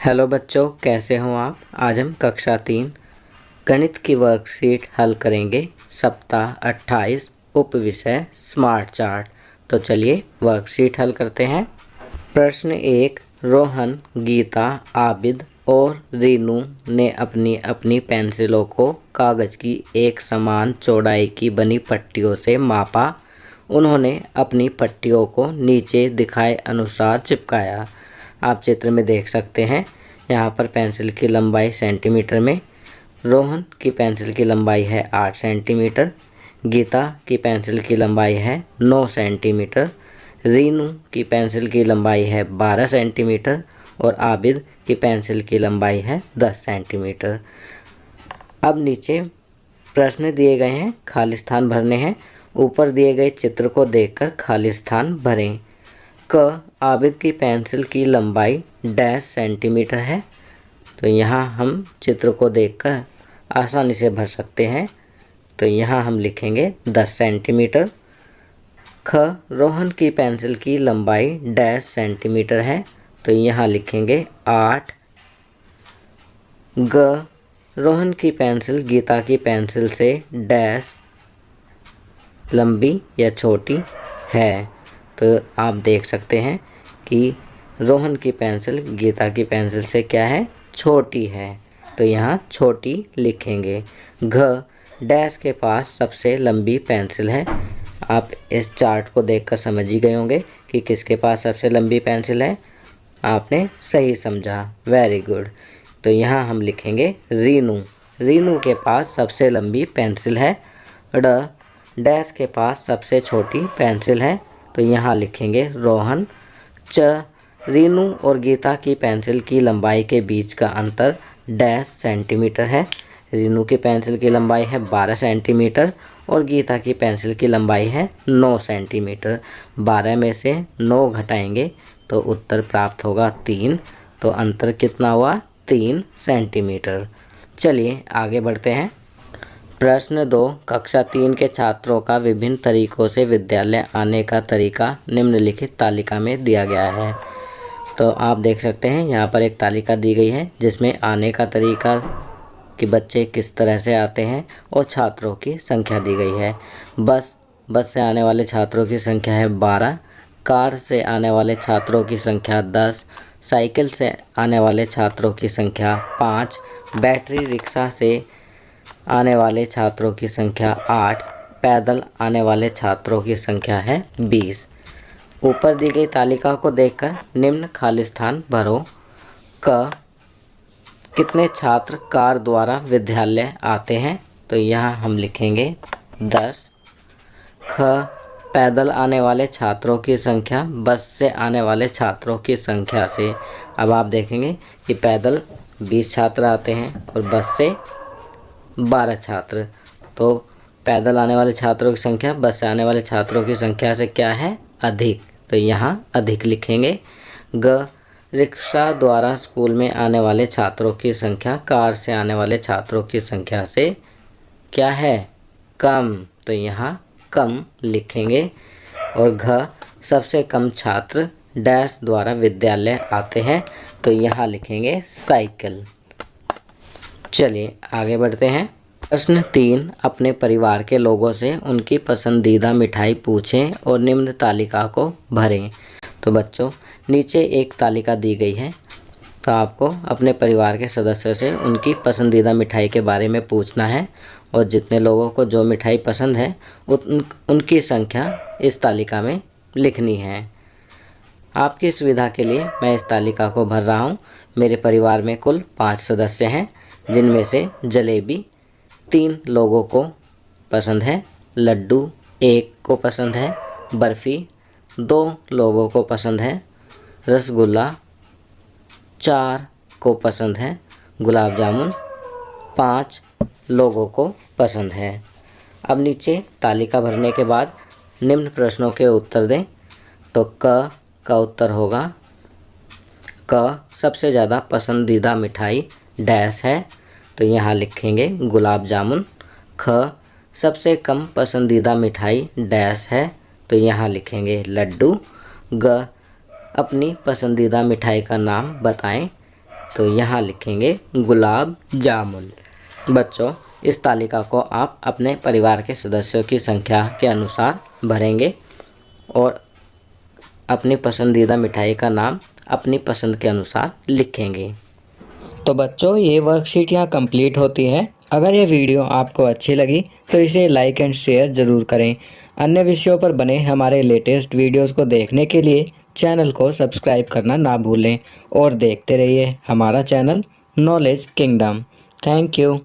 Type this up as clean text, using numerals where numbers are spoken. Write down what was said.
Hello बच्चों, कैसे हो आप। आज हम कक्षा 3 गणित की वर्कशीट हल करेंगे। सप्ताह 28 उप विषय स्मार्ट चार्ट। तो चलिए वर्कशीट हल करते हैं। प्रश्न 1। रोहन, गीता, आबिद और रीनू ने अपनी अपनी पेंसिलों को कागज़ की एक समान चौड़ाई की बनी पट्टियों से मापा। उन्होंने अपनी पट्टियों को नीचे दिखाए अनुसार चिपकाया। आप चित्र में देख सकते हैं, यहाँ पर पेंसिल की लंबाई सेंटीमीटर में। रोहन की पेंसिल की लंबाई है 8 सेंटीमीटर, गीता की पेंसिल की लंबाई है 9 सेंटीमीटर, रीनू की पेंसिल की लंबाई है 12 सेंटीमीटर और आबिद की पेंसिल की लंबाई है 10 सेंटीमीटर। अब नीचे प्रश्न दिए गए हैं, खाली स्थान भरने हैं। ऊपर दिए गए चित्र को देखकर खाली स्थान भरें। क आबिद की पेंसिल की लंबाई डैश सेंटीमीटर है, तो यहाँ हम चित्र को देखकर आसानी से भर सकते हैं। तो यहाँ हम लिखेंगे 10 सेंटीमीटर। ख रोहन की पेंसिल की लंबाई डैश सेंटीमीटर है, तो यहाँ लिखेंगे 8। ग रोहन की पेंसिल गीता की पेंसिल से डैश लंबी या छोटी है, तो आप देख सकते हैं कि रोहन की पेंसिल गीता की पेंसिल से क्या है, छोटी है, तो यहाँ छोटी लिखेंगे। घ डैश के पास सबसे लंबी पेंसिल है। आप इस चार्ट को देखकर समझ ही गए होंगे कि किसके पास सबसे लंबी पेंसिल है। आपने सही समझा, वेरी गुड। तो यहाँ हम लिखेंगे रीनू। रीनू के पास सबसे लंबी पेंसिल है। ड डैश के पास सबसे छोटी पेंसिल है, तो यहाँ लिखेंगे रोहन। च रीनू और गीता की पेंसिल की लंबाई के बीच का अंतर डैश सेंटीमीटर है। रीनू की पेंसिल की लंबाई है 12 सेंटीमीटर और गीता की पेंसिल की लंबाई है 9 सेंटीमीटर। 12 में से 9 घटाएंगे तो उत्तर प्राप्त होगा 3। तो अंतर कितना हुआ, 3 सेंटीमीटर। चलिए आगे बढ़ते हैं। प्रश्न 2। कक्षा 3 के छात्रों का विभिन्न तरीकों से विद्यालय आने का तरीका निम्नलिखित तालिका में दिया गया है। तो आप देख सकते हैं, यहाँ पर एक तालिका दी गई है जिसमें आने का तरीका कि बच्चे किस तरह से आते हैं और छात्रों की संख्या दी गई है। बस से आने वाले छात्रों की संख्या है 12, कार से आने वाले छात्रों की संख्या 10, साइकिल से आने वाले छात्रों की संख्या 5, बैटरी रिक्शा से आने वाले छात्रों की संख्या 8, पैदल आने वाले छात्रों की संख्या है 20। ऊपर दी गई तालिका को देखकर निम्न खाली स्थान भरो। क कितने छात्र कार द्वारा विद्यालय आते हैं, तो यहाँ हम लिखेंगे 10। ख पैदल आने वाले छात्रों की संख्या बस से आने वाले छात्रों की संख्या से। अब आप देखेंगे कि पैदल 20 छात्र आते हैं और बस से 12 छात्र, तो पैदल आने वाले छात्रों की संख्या बस से आने वाले छात्रों की संख्या से क्या है, अधिक, तो यहाँ अधिक लिखेंगे। ग रिक्शा द्वारा स्कूल में आने वाले छात्रों की संख्या कार से आने वाले छात्रों की संख्या से क्या है, कम, तो यहाँ कम लिखेंगे। और घ सबसे कम छात्र डैश द्वारा विद्यालय आते हैं, तो यहाँ लिखेंगे साइकिल। चलिए आगे बढ़ते हैं। प्रश्न 3। अपने परिवार के लोगों से उनकी पसंदीदा मिठाई पूछें और निम्न तालिका को भरें। तो बच्चों, नीचे एक तालिका दी गई है, तो आपको अपने परिवार के सदस्यों से उनकी पसंदीदा मिठाई के बारे में पूछना है और जितने लोगों को जो मिठाई पसंद है उनकी संख्या इस तालिका में लिखनी है। आपकी सुविधा के लिए मैं इस तालिका को भर रहा हूँ। मेरे परिवार में कुल 5 सदस्य हैं, जिनमें से जलेबी 3 लोगों को पसंद है, लड्डू 1 को पसंद है, बर्फ़ी 2 लोगों को पसंद है, रसगुल्ला 4 को पसंद है, गुलाब जामुन 5 लोगों को पसंद है। अब नीचे तालिका भरने के बाद निम्न प्रश्नों के उत्तर दें। तो क का उत्तर होगा, क सबसे ज़्यादा पसंदीदा मिठाई डैश है, तो यहाँ लिखेंगे गुलाब जामुन। ख सबसे कम पसंदीदा मिठाई डैश है, तो यहाँ लिखेंगे लड्डू। ग अपनी पसंदीदा मिठाई का नाम बताएं। तो यहाँ लिखेंगे गुलाब जामुन। बच्चों, इस तालिका को आप अपने परिवार के सदस्यों की संख्या के अनुसार भरेंगे और अपनी पसंदीदा मिठाई का नाम अपनी पसंद के अनुसार लिखेंगे। तो बच्चों, ये वर्कशीट यहाँ कंप्लीट होती है। अगर ये वीडियो आपको अच्छी लगी तो इसे लाइक एंड शेयर ज़रूर करें। अन्य विषयों पर बने हमारे लेटेस्ट वीडियोस को देखने के लिए चैनल को सब्सक्राइब करना ना भूलें और देखते रहिए हमारा channel knowledge kingdom. Thank you.